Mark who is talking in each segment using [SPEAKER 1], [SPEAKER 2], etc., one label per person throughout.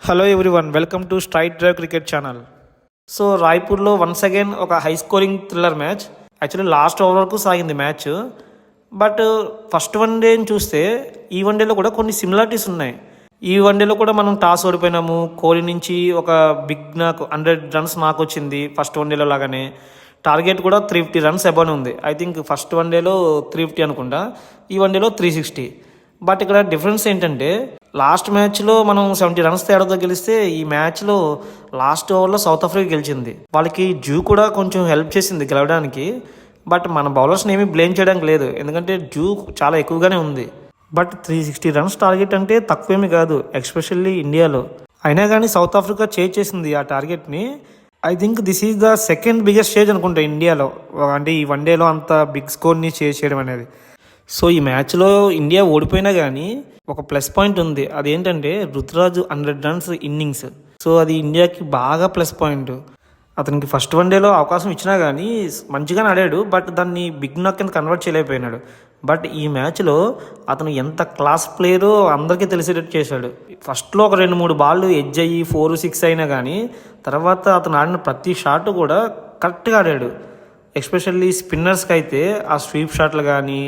[SPEAKER 1] Hello everyone, welcome to Straight Drive cricket channel. So రాయ్పూర్లో once again ఒక high scoring thriller match. Actually last over వరకు సాగింది match. But first one డేని చూస్తే ఈ one డేలో కూడా కొన్ని సిమిలారిటీస్ ఉన్నాయి. ఈ వన్ డేలో కూడా మనం టాస్ ఓడిపోయినాము. కోహ్లీ నుంచి ఒక నాకు 100 రన్స్ నాకు వచ్చింది ఫస్ట్ వన్ డేలో లాగానే. టార్గెట్ కూడా 350 రన్స్ అబౌవ్ ఉంది. ఐ థింక్ ఫస్ట్ వన్ డేలో 350 అనుకుంటా, ఈ వన్ డేలో 360. బట్ ఇక్కడ డిఫరెన్స్ ఏంటంటే లాస్ట్ మ్యాచ్లో మనం 70 రన్స్ తేడాతో గెలిస్తే ఈ మ్యాచ్లో లాస్ట్ ఓవర్లో సౌత్ ఆఫ్రికా గెలిచింది. వాళ్ళకి జూ కూడా కొంచెం హెల్ప్ చేసింది గెలవడానికి. బట్ మన బౌలర్స్ని ఏమీ బ్లేమ్ చేయడానికి లేదు, ఎందుకంటే జూ చాలా ఎక్కువగానే ఉంది. బట్ 360 రన్స్ టార్గెట్ అంటే తక్కువేమీ కాదు, ఎస్పెషల్లీ ఇండియాలో. అయినా కానీ సౌత్ ఆఫ్రికా చేజ్ చేసింది ఆ టార్గెట్ని. I think this is the second biggest stage అనుకుంటా ఇండియాలో, అంటే ఈ వన్ డేలో అంత బిగ్ స్కోర్ని చేజ్ చేయడం అనేది. సో ఈ మ్యాచ్లో ఇండియా ఓడిపోయినా కానీ ఒక ప్లస్ పాయింట్ ఉంది. అదేంటంటే రుతురాజు 100 రన్స్ ఇన్నింగ్స్. సో అది ఇండియాకి బాగా ప్లస్ పాయింట్. అతనికి ఫస్ట్ వన్ డేలో అవకాశం ఇచ్చినా కానీ మంచిగానే ఆడాడు, బట్ దాన్ని బిగ్ నాక్ కింద కన్వర్ట్ చేయలేకపోయినాడు. బట్ ఈ మ్యాచ్లో అతను ఎంత క్లాస్ ప్లేయరో అందరికీ తెలిసేటట్టు చేశాడు. ఫస్ట్లో ఒక 2-3 బాళ్ళు ఎడ్జ్ అయ్యి 4-6 అయినా కానీ తర్వాత అతను ఆడిన ప్రతి షాట్ కూడా కరెక్ట్గా ఆడాడు. ఎస్పెషల్లీ స్పిన్నర్స్కి అయితే ఆ స్వీప్ షాట్లు కానీ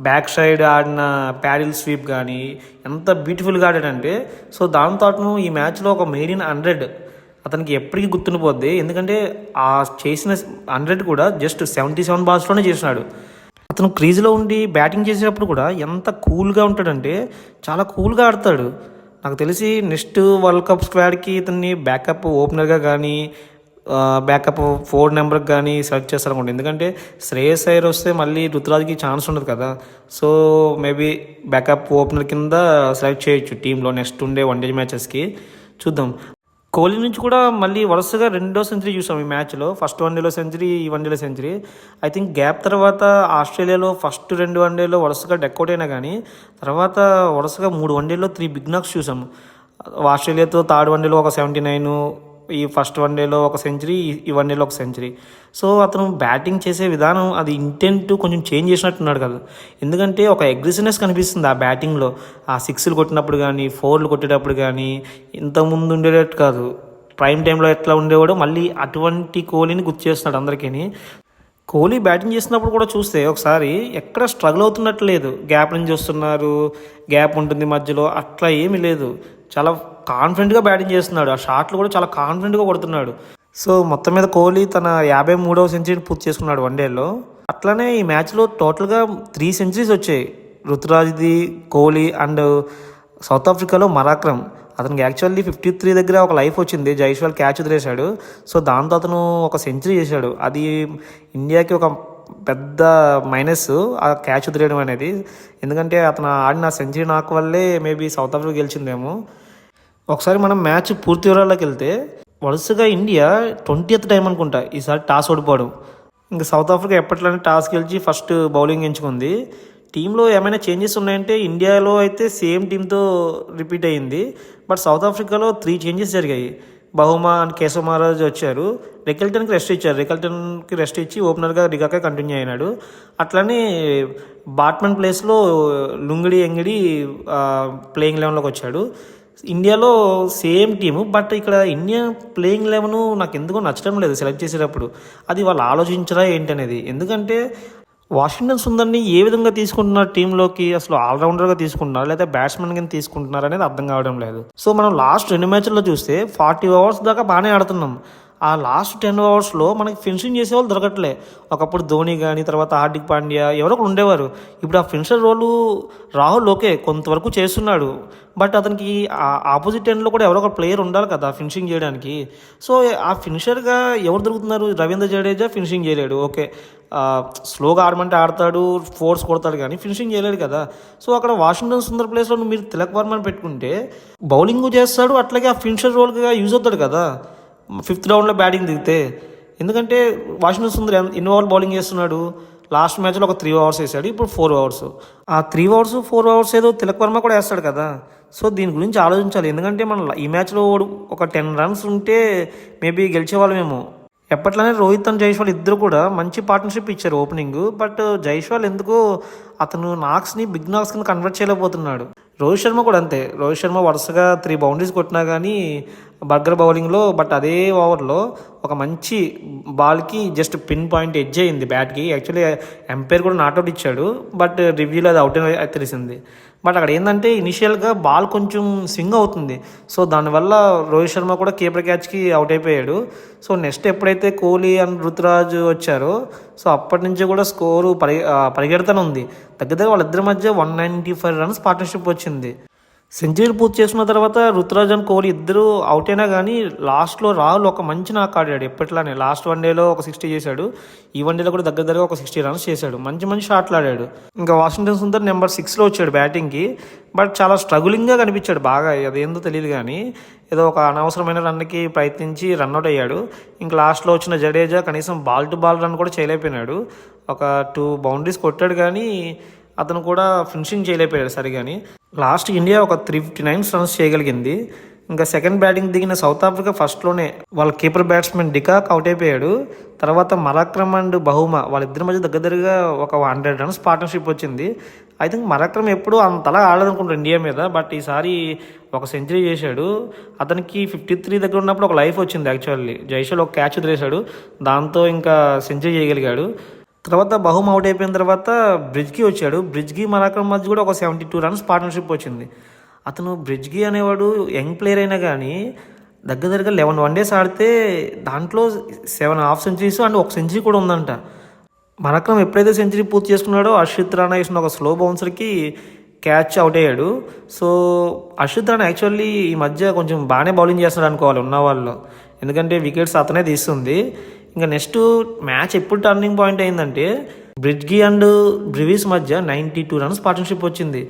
[SPEAKER 1] బ్యాక్ సైడ్ ఆడిన ప్యాడిల్ స్వీప్ కానీ ఎంత బ్యూటిఫుల్గా ఆడాడంటే, సో దాంతో అతను ఈ మ్యాచ్లో ఒక మేడ్ ఇన్ 100 అతనికి ఎప్పటికీ గుర్తుండిపోద్ది. ఎందుకంటే ఆ చేసిన 100 కూడా జస్ట్ 77 బాల్స్లోనే చేసినాడు. అతను క్రీజ్లో ఉండి బ్యాటింగ్ చేసేటప్పుడు కూడా ఎంత కూల్గా ఉంటాడంటే చాలా కూల్గా ఆడతాడు. నాకు తెలిసి నెక్స్ట్ వరల్డ్ కప్ స్క్వాడ్కి ఇతన్ని బ్యాకప్ ఓపెనర్గా కానీ బ్యాకప్ 4 నెంబర్కి కానీ సెలెక్ట్ చేస్తారనుకోండి. ఎందుకంటే శ్రేయస్ అయ్యర్ వస్తే మళ్ళీ రుతురాజ్కి ఛాన్స్ ఉండదు కదా. సో మేబీ బ్యాకప్ ఓపెనర్ కింద సెలెక్ట్ చేయొచ్చు టీంలో నెక్స్ట్ ఉండే వన్డే మ్యాచెస్కి. చూద్దాం. కోహ్లీ నుంచి కూడా మళ్ళీ వరుసగా 2వ సెంచరీ చూసాం ఈ మ్యాచ్లో. ఫస్ట్ వన్డేలో సెంచరీ, ఈ వన్డేలో సెంచరీ. ఐ థింక్ గ్యాప్ తర్వాత ఆస్ట్రేలియాలో ఫస్ట్ 2 వన్డేలో వరుసగా డక్అవుట్ అయినా కానీ తర్వాత వరుసగా 3 వన్డేలో 3 బిగ్ నాక్స్ చూసాం. ఆస్ట్రేలియాతో థర్డ్ వన్డేలో ఒక 79, ఈ ఫస్ట్ వన్డేలో ఒక సెంచరీ, ఈ వన్డేలో ఒక సెంచరీ. సో అతను బ్యాటింగ్ చేసే విధానం అది ఇంటెంట్ కొంచెం చేంజ్ చేసినట్టున్నాడు కదా. ఎందుకంటే ఒక అగ్రెసివ్నెస్ కనిపిస్తుంది ఆ బ్యాటింగ్లో. ఆ 6లు కొట్టినప్పుడు కానీ 4లు కొట్టేటప్పుడు కానీ ఇంతకుముందు ఉండేటట్టు కాదు. ప్రైమ్ టైంలో ఎట్లా ఉండేవాడో మళ్ళీ అటువంటి కోహ్లీని గుర్తు చేస్తున్నాడు అందరికీ. కోహ్లీ బ్యాటింగ్ చేసినప్పుడు కూడా చూస్తే ఒకసారి ఎక్కడ స్ట్రగుల్ అవుతున్నట్టు లేదు. గ్యాప్ నుంచి వస్తున్నారు, గ్యాప్ ఉంటుంది మధ్యలో, అట్లా ఏమీ లేదు. చాలా కాన్ఫిడెంట్గా బ్యాటింగ్ చేస్తున్నాడు. ఆ షాట్లు కూడా చాలా కాన్ఫిడెంట్గా కొడుతున్నాడు. సో మొత్తం మీద కోహ్లీ తన 53వ సెంచరీని పూర్తి చేసుకున్నాడు వన్డేలో. అట్లానే ఈ మ్యాచ్లో టోటల్గా 3 సెంచరీస్ వచ్చాయి. రుతురాజ్ది, కోహ్లీ అండ్ సౌత్ ఆఫ్రికాలో మరాక్రమ్. అతనికి యాక్చువల్లీ 53 దగ్గర ఒక లైఫ్ వచ్చింది, జైస్వాల్ క్యాచ్ వదిలేశాడు. సో దాంతో అతను ఒక సెంచరీ చేశాడు. అది ఇండియాకి ఒక పెద్ద మైనస్ ఆ క్యాచ్ వదిలేయడం అనేది. ఎందుకంటే అతను ఆడిన సెంచరీ నాకు వల్లే మేబీ సౌత్ ఆఫ్రికా గెలిచిందేమో. ఒకసారి మనం మ్యాచ్ పూర్తి వివరాల్లోకి వెళ్తే వరుసగా ఇండియా 20th టైం అనుకుంటా ఈసారి టాస్ ఓడిపోవడం. ఇంకా సౌత్ ఆఫ్రికా ఎప్పట్లానే టాస్ గెలిచి ఫస్ట్ బౌలింగ్ ఎంచుకుంది. టీంలో ఏమైనా చేంజెస్ ఉన్నాయంటే ఇండియాలో అయితే సేమ్ టీంతో రిపీట్ అయ్యింది. బట్ సౌత్ ఆఫ్రికాలో 3 చేంజెస్ జరిగాయి. బహుమా అండ్ కేశవ్ మహారాజ్ వచ్చారు. రికల్టన్కి రెస్ట్ ఇచ్చారు. రికల్టన్కి రెస్ట్ ఇచ్చి ఓపెనర్గా రిగాకే కంటిన్యూ అయినాడు. అట్లనే బాట్మన్ ప్లేస్లో లుంగిడి ఎంగిడి ప్లేయింగ్ 11లోకి వచ్చాడు. ఇండియాలో సేమ్ టీము, బట్ ఇక్కడ ఇండియా ప్లేయింగ్ 11 నాకు ఎందుకో నచ్చడం లేదు సెలెక్ట్ చేసేటప్పుడు. అది వాళ్ళు ఆలోచించరా ఏంటనేది. ఎందుకంటే వాషింగ్టన్ సుందర్ని ఏ విధంగా తీసుకుంటున్నారు టీంలోకి, అసలు ఆల్రౌండర్గా తీసుకుంటున్నారు లేదా బ్యాట్స్మెన్ కింద తీసుకుంటున్నారు అనేది అర్థం కావడం లేదు. సో మనం లాస్ట్ 2 మ్యాచ్ల్లో చూస్తే 40 ఓవర్స్ దాకా బాగానే ఆడుతున్నాం. ఆ లాస్ట్ 10 ఓవర్స్లో మనకి ఫినిషింగ్ చేసేవాళ్ళు దొరకట్లే. ఒకప్పుడు ధోని కానీ తర్వాత హార్దిక్ పాండ్యా ఎవరో ఒకరు ఉండేవారు. ఇప్పుడు ఆ ఫినిషర్ రోలు రాహుల్ ఓకే కొంతవరకు చేస్తున్నాడు, బట్ అతనికి ఆపోజిట్ ఎండ్లో కూడా ఎవరో ఒక ప్లేయర్ ఉండాలి కదా ఫినిషింగ్ చేయడానికి. సో ఆ ఫినిషర్గా ఎవరు దొరుకుతున్నారు? రవీంద్ర జడేజా ఫినిషింగ్ చేయలేడు. ఓకే స్లోగా ఆడమంటే ఆడతాడు, ఫోర్స్ కొడతాడు, కానీ ఫినిషింగ్ చేయలేడు కదా. సో అక్కడ వాషింగ్టన్ సుందర్ ప్లేస్లో మీరు తిలక్ వర్మని పెట్టుకుంటే బౌలింగ్ చేస్తాడు, అట్లాగే ఆ ఫినిషర్ రోల్గా యూజ్ అవుతాడు కదా 5th రౌండ్లో బ్యాటింగ్ దిగితే. ఎందుకంటే వాషింగ్టన్ సుందర్ ఎన్ని ఓవర్లు బౌలింగ్ చేస్తున్నాడు? లాస్ట్ మ్యాచ్లో ఒక 3 ఓవర్స్ వేసాడు, ఇప్పుడు 4 ఓవర్స్. ఆ 3 ఓవర్స్ 4 ఓవర్స్ ఏదో తిలక్ వర్మ కూడా వేస్తాడు కదా. సో దీని గురించి ఆలోచించాలి. ఎందుకంటే మనం ఈ మ్యాచ్లో ఒక 10 రన్స్ ఉంటే మేబీ గెలిచేవాళ్ళమేమో. ఎప్పట్లానే రోహిత్ అండ్ జైస్వాల్ ఇద్దరు కూడా మంచి పార్ట్నర్షిప్ ఇచ్చారు ఓపెనింగ్. బట్ జైస్వాల్ ఎందుకో అతను నాక్స్ని బిగ్ నాక్స్ కింద కన్వర్ట్ చేయలేకపోతున్నాడు. రోహిత్ శర్మ కూడా అంతే. రోహిత్ శర్మ వరుసగా 3 బౌండరీస్ కొట్టినా కానీ బర్గర్ బౌలింగ్లో, బట్ అదే ఓవర్లో ఒక మంచి బాల్కి జస్ట్ పిన్ పాయింట్ ఎడ్జ్ అయింది బ్యాట్కి. యాక్చువల్లీ ఎంపైర్ కూడా నాట్అవుట్ ఇచ్చాడు, బట్ రివ్యూలో అది అవుట్ అని తెలిసింది. బట్ అక్కడ ఏంటంటే ఇనిషియల్గా బాల్ కొంచెం స్వింగ్ అవుతుంది. సో దానివల్ల రోహిత్ శర్మ కూడా కీపర్ క్యాచ్కి అవుట్ అయిపోయాడు. సో నెక్స్ట్ ఎప్పుడైతే కోహ్లీ అండ్ రుతురాజ్ వచ్చారో, సో అప్పటి నుంచి కూడా స్కోరు పరిగెడతానే ఉంది. దగ్గర వాళ్ళిద్దరి మధ్య 195 రన్స్ పార్ట్నర్షిప్ వచ్చింది. సెంచరీలు పూర్తి చేసుకున్న తర్వాత రుతురాజ్ అండ్ కోహ్లీ ఇద్దరు అవుట్ అయినా కానీ లాస్ట్లో రాహుల్ ఒక మంచి నాక్ ఆడాడు. ఎప్పట్లానే లాస్ట్ వన్డేలో ఒక 60 చేశాడు, ఈ వన్డేలో కూడా దగ్గర ఒక 60 రన్స్ చేశాడు. మంచి షాట్లు ఆడాడు. ఇంకా వాషింగ్టన్ సుందర్ నెంబర్ 6లో వచ్చాడు బ్యాటింగ్కి, బట్ చాలా స్ట్రగులింగ్గా కనిపించాడు బాగా. అదేందో తెలియదు కానీ ఏదో ఒక అనవసరమైన రన్కి ప్రయత్నించి రన్అట్ అయ్యాడు. ఇంకా లాస్ట్లో వచ్చిన జడేజా కనీసం బాల్ టు బాల్ రన్ కూడా చేయలేకపోయినాడు. ఒక 2 బౌండరీస్ కొట్టాడు కానీ అతను కూడా ఫినిషింగ్ చేయలేకపోయాడు సరిగాని. లాస్ట్ ఇండియా ఒక 359 రన్స్ చేయగలిగింది. ఇంకా సెకండ్ బ్యాటింగ్ దిగిన సౌత్ ఆఫ్రికా ఫస్ట్లోనే వాళ్ళ కీపర్ బ్యాట్స్మెన్ డికాక్ అవుట్ అయిపోయాడు. తర్వాత మరాక్రమ్ అండ్ బహుమా వాళ్ళిద్దరి మధ్య దగ్గరగా ఒక 100 రన్స్ పార్ట్నర్షిప్ వచ్చింది. ఐ థింక్ మరాక్రమ్ ఎప్పుడు అంతలా ఆడదనుకుంటాడు ఇండియా మీద, బట్ ఈసారి ఒక సెంచరీ చేశాడు. అతనికి 53 దగ్గర ఉన్నప్పుడు ఒక లైఫ్ వచ్చింది. యాక్చువల్లీ జైషల్ ఒక క్యాచ్ వదిలేశాడు, దాంతో ఇంకా సెంచరీ చేయగలిగాడు. తర్వాత బహుమ్ అవుట్ అయిపోయిన తర్వాత బ్రిడ్జ్కి వచ్చాడు. బ్రిడ్జ్కి మరాక్రమ్ మధ్య కూడా ఒక 72 రన్స్ పార్ట్నర్షిప్ వచ్చింది. అతను బ్రిడ్జ్కి అనేవాడు యంగ్ ప్లేయర్ అయినా కానీ దగ్గరగా 11 వన్డేస్ ఆడితే దాంట్లో 7 హాఫ్ సెంచరీస్ అండ్ ఒక సెంచరీ కూడా ఉందంట. మరాక్రమ్ ఎప్పుడైతే సెంచరీ పూర్తి చేసుకున్నాడో హర్షిత్ రాణా వేసిన ఒక స్లో బౌన్సర్కి క్యాచ్ అవుట్ అయ్యాడు. సో హర్షిత్ రాణా యాక్చువల్లీ ఈ మధ్య కొంచెం బాగానే బౌలింగ్ చేస్తున్నాడు అనుకోవాలి ఉన్న వాళ్ళు, ఎందుకంటే వికెట్స్ అతనే తీస్తుంది. ఇంకా నెక్స్ట్ మ్యాచ్ ఎప్పుడు టర్నింగ్ పాయింట్ అయిందంటే బ్రిడ్జ్కి అండ్ బ్రెవిస్ మధ్య 92 రన్స్ పార్ట్నర్షిప్ వచ్చింది.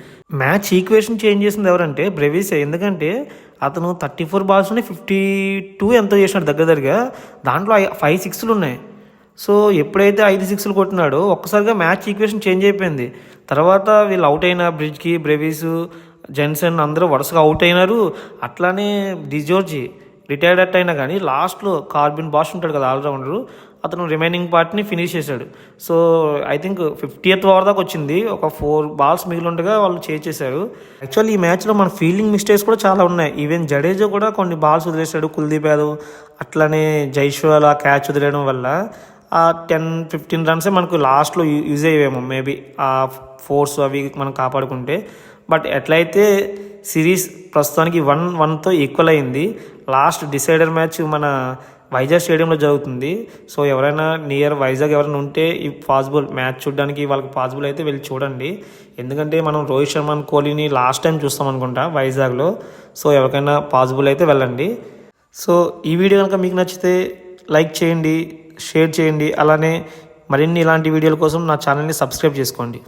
[SPEAKER 1] మ్యాచ్ ఈక్వేషన్ చేంజ్ చేసింది ఎవరంటే బ్రెవిసే, ఎందుకంటే అతను 34 బాల్స్లోనే 52 ఎంతో చేసినాడు దగ్గరగా. దాంట్లో 5 సిక్స్లు ఉన్నాయి. సో ఎప్పుడైతే 5 సిక్స్లు కొట్టినాడో ఒక్కసారిగా మ్యాచ్ ఈక్వేషన్ చేంజ్ అయిపోయింది. తర్వాత వీళ్ళు అవుట్ అయిన బ్రిడ్జ్కి, బ్రెవిస్, జెన్సన్ అందరూ వరుసగా అవుట్ అయినారు. అట్లానే డిజోర్జీ రిటైర్డ్ అయినా కానీ లాస్ట్లో కార్బిన్ బాష్ ఉంటాడు కదా ఆల్రౌండరు, అతను రిమైనింగ్ పార్ట్ని ఫినిష్ చేశాడు. So I think 50th over దాకా వచ్చింది. ఒక 4 బాల్స్ మిగిలి ఉండగా వాళ్ళు చేశారు. యాక్చువల్లీ ఈ మ్యాచ్లో మన ఫీల్డింగ్ మిస్టేక్స్ కూడా చాలా ఉన్నాయి. ఈవెన్ జడేజా కూడా కొన్ని బాల్స్ వదిలేశాడు, కుల్దీప్ యాదవ్, అట్లానే జైష్వాల్ ఆ క్యాచ్ వదిలేయడం వల్ల ఆ 10-15 రన్సే మనకు లాస్ట్లో యూజ్ అయ్యేమో మేబీ ఆ ఫోర్స్ అవి మనం కాపాడుకుంటే. బట్ ఎట్లయితే సిరీస్ ప్రస్తుతానికి 1-1తో ఈక్వల్ అయింది. లాస్ట్ డిసైడర్ మ్యాచ్ మన వైజాగ్ స్టేడియంలో జరుగుతుంది. సో ఎవరైనా నియర్ వైజాగ్ ఎవరైనా ఉంటే ఈ పాసిబుల్ మ్యాచ్ చూడడానికి వాళ్ళకి పాసిబుల్ అయితే వెళ్ళి చూడండి. ఎందుకంటే మనం రోహిత్ శర్మ కోహ్లీని లాస్ట్ టైం చూస్తాం అనుకుంటా వైజాగ్లో. సో ఎవరికైనా పాసిబుల్ అయితే వెళ్ళండి. సో ఈ వీడియో కనుక మీకు నచ్చితే లైక్ చేయండి, షేర్ చేయండి. అలానే మరిన్ని ఇలాంటి వీడియోల కోసం నా ఛానల్ని సబ్స్క్రైబ్ చేసుకోండి.